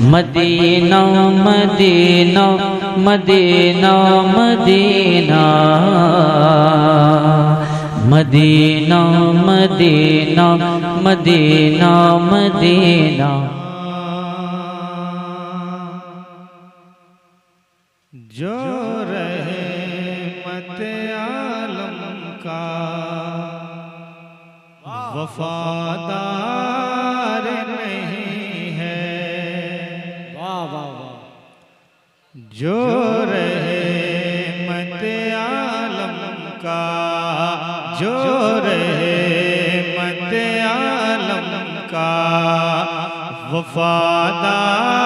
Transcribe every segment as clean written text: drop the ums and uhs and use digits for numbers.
Medina Madina Madina Madina Madina Madina Madina Madina. जो रहमत आलम का वफादार नहीं है, वाह वाह वाह। जो रहमत आलम का, जो रहमत आलम का वफादार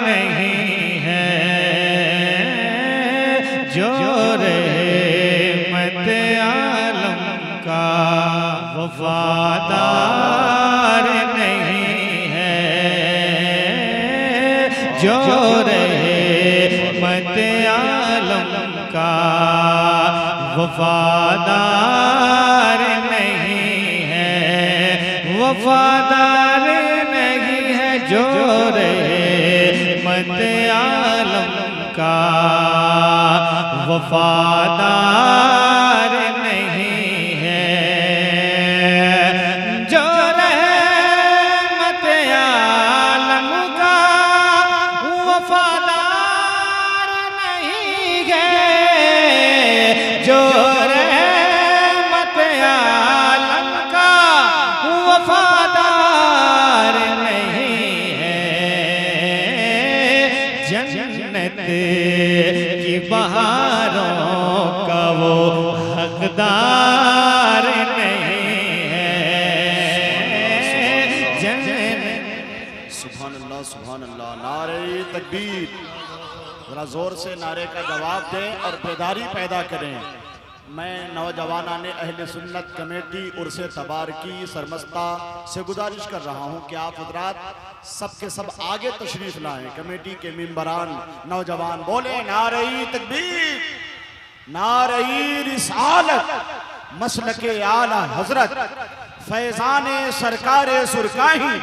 नहीं है, जो रहमत आलम का वफादार नहीं है, जो रहमत आलम का वफादार नहीं है, वफादार नहीं है, जो रहमत आलम का वफादार नहीं है, जो रहमत आलम का वफादार नहीं है, जो रहमत आलम का वफादार नहीं है, जन्नत की बहारों का वो हकदार नहीं है, सुभान अल्लाह सुभान अल्लाह। नारे तकबीर, जरा जोर से नारे का जवाब दें और बेदारी पैदा करें। मैं नौजवाना ने अहले सुन्नत कमेटी उर्से तबारकी सरमस्ता से गुजारिश कर रहा हूं कि आप हजरात सब के सब आगे तशरीफ लाएं। कमेटी के मेंबरान नौजवान बोले नारे तकबीर, नारे रिसालत, मसलके आला हजरत, फैजाने सरकारे सुरकाही,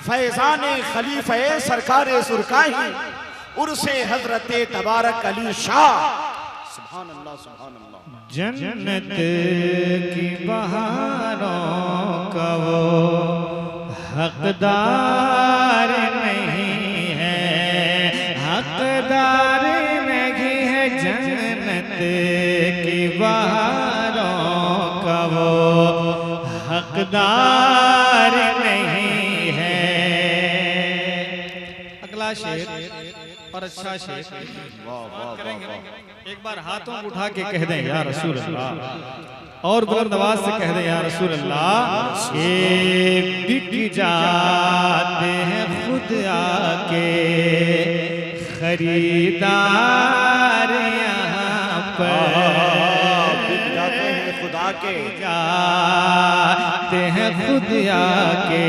फैजाने खलीफे सरकारे सुरकाही, उर्से हजरत तबारक अली शाह। सुभान अल्लाह सुभान अल्लाह। जन्नत की बहारों का वो हकदार नहीं है, हकदार नहीं है, जन्नत की बहारों का वो हकदार नहीं है। अगला शेर और अच्छा शेर करेंगे। एक बार हाथों को उठा के कह दें या रसूल अल्लाह, और बुलंद आवाज से कह दें या रसूल अल्लाह। ये बिक जाते हैं खुद आके खरीदार यहाँ पर, बिक जाते हैं खुदा के, जाते हैं खुद आके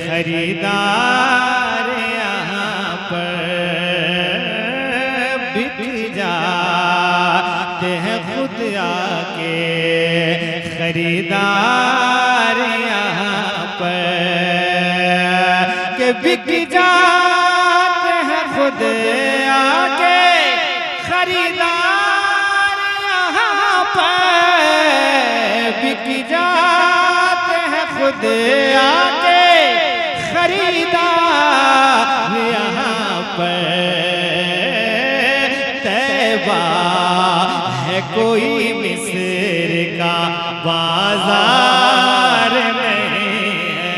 खरीदार यहाँ पर, बिक जाते हैं खुद आके खरीदार यहाँ पर, के बिक जाते हैं खुद आके खरीदार यहाँ पर, बिक जाते हैं खुद आके खरीदार यहाँ पर। तैबा है कोई मिस्र का बाजार नहीं है,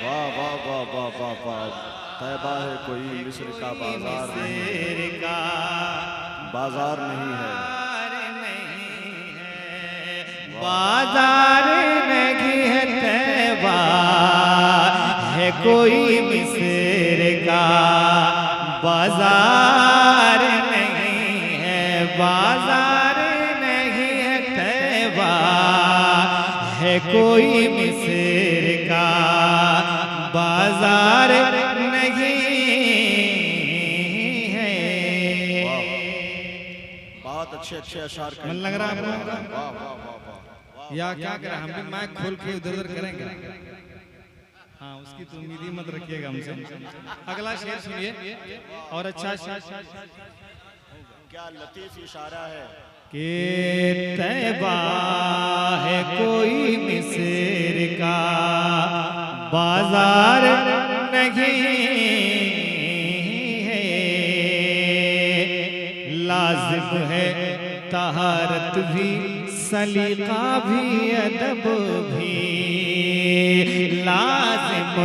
वाह वाह वाह वाह वाह वाह। तैबा है कोई मिस्र का बाजार नहीं, मिस्र का बाजार नहीं है, बाजार नहीं है, तैबा है कोई मिस्र का बाजार नहीं है, बाजार नहीं है, तैबा है कोई मिस्र का बाजार नहीं है। बहुत अच्छे अच्छे अशार मन लग रहा है आप लोगों का? वाह वाह वाह वाह। या क्या करें, हम भी माइक खोल के इधर उधर करेंगे। हाँ उसकी तो उम्मीद ही मत रखिएगा हमसे। अगला शेर सुनिए और अच्छा शेर क्या लतीफ इशारा है कि तैबा है कोई मिस्र का बाजार नहीं है, लाजिम है तहारत भी सलीका भी अदब भी, लाजिम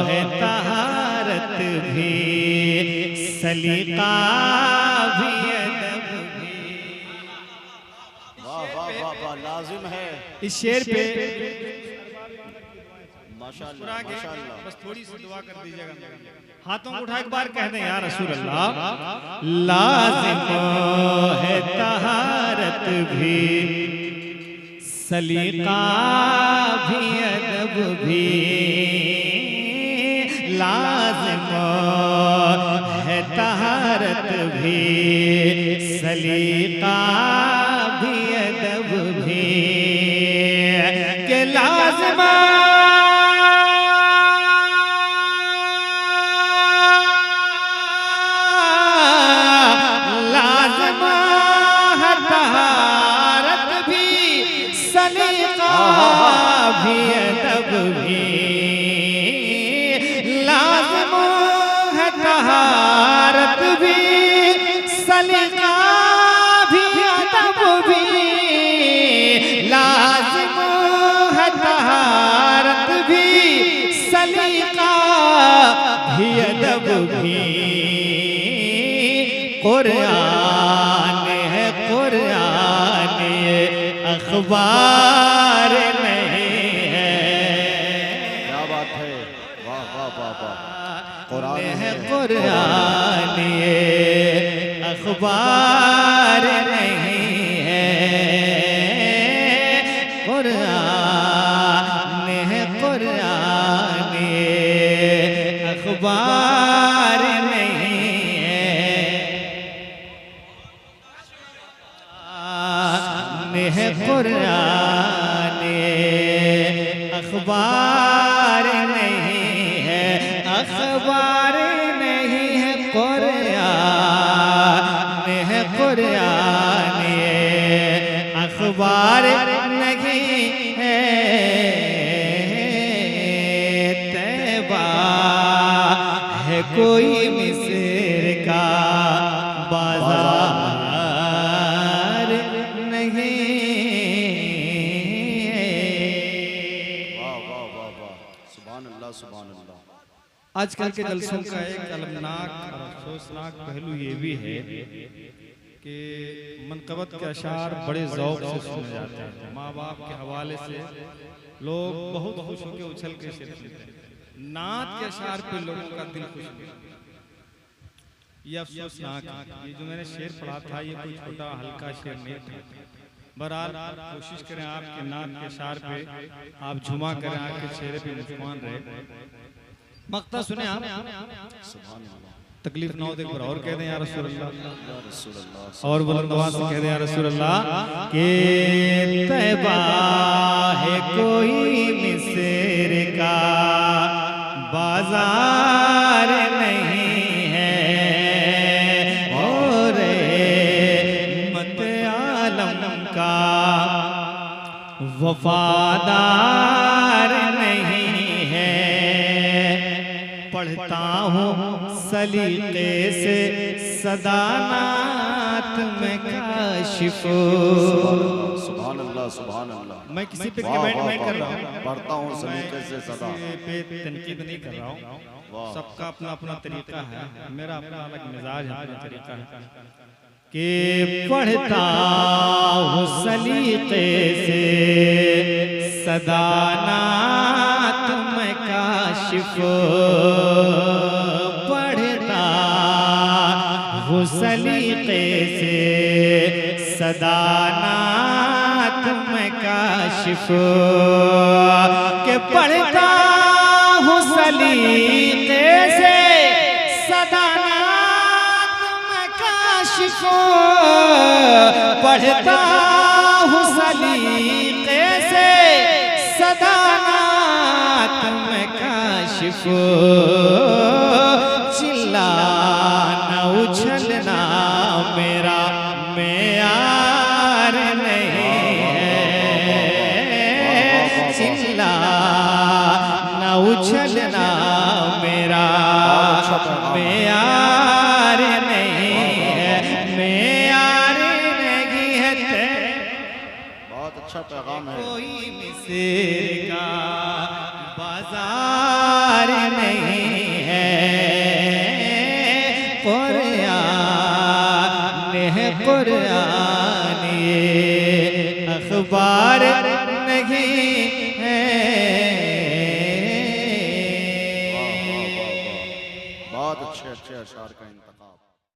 है तहारत भी सलीका भी अदब भी। वाह वाह वाह वाह, लाजिम है। इस शेर पे माशाअल्लाह माशाअल्लाह। बस थोड़ी सी दुआ कर दीजिएगा। हाथों को उठा एक बार कह दें या रसूल अल्लाह। लाजिम है तहारत भी सलीका भी अदब भी, लाजिम है तहारत भी सलीका भी अदब भी, के लाजिमा भी अदब भी, लाज़िम है तहारत भी सलीका भी अदब भी, लाज़िम है तहारत भी सलीका भी अदब भी। कुरान है कुरान ये अखबार नहीं है। क्या बात है, वाह वाह वाह वाह। कुरान है कुरान ये अखबार नहीं है, कुरान है कुरान ये अखबार नहीं है, है कुरान अखबार नहीं है, अखबार नहीं है कुरान है कुरान अखबार नहीं है। तैबा है कोई मिस्र का बाजार नहीं। सुभान अल्लाह। आजकल के जलसों का एक अलमनाक और अफसोसनाक पहलू ये भी है कि मनकबत के अशार बड़े ज़ौक़ से सुने जाते हैं। माँ बाप के हवाले से लोग बहुत खुश होकर उछल के शेर सुनते हैं। नात के अशार पे लोगों का दिल खुश होता है। ये अफसोसनाक, ये जो मैंने शेर पढ़ा था ये कोई छोटा हल्का शेर नहीं था। बहरहाल कोशिश करें आपके नात के अशार पे आप झुमा करें, आपके चेहरे पे मुस्कान रहे। मक्ता सुने आप, तकलीफ ना हो तो एक बार और कह दें या रसूल अल्लाह, और बुलंद आवाज से कह दें या रसूल अल्लाह के तैबा है कोई मिस्र का बाजार नहीं है, और मत आलम का वफादार नहीं है। पढ़ता हूँ सलीके से सदा नात में काशिफ। सुभान अल्लाह सुभान अल्लाह। मैं किसी पे कमेंट नहीं कर रहा हूँ, पढ़ता हूँ सलीके से सदा, पे तनकीद नहीं कर रहा हूँ। सबका अपना अपना तरीका है, मेरा अपना अलग मिजाज है, अपना तरीका है कि पढ़ता हूँ सलीके से सदा नात में काशिफ। पढ़ता हूँ सलीके से सदा नात में काशिफ, के पढ़ता हूँ सलीके से सदा नात में काशिफ। पढ़ता हूँ सलीके से सदा नात में काशिफ। काशिफ चिल्लाना उछलना मेरा मेयार नहीं है, चिल्लाना उछलना मेरा मेयार नहीं है, मेयार नहीं है। बहुत अच्छा पैगाम है। कोई मिस्र का बाजार नहीं है, कुरान है कुरान, ये अखबार नहीं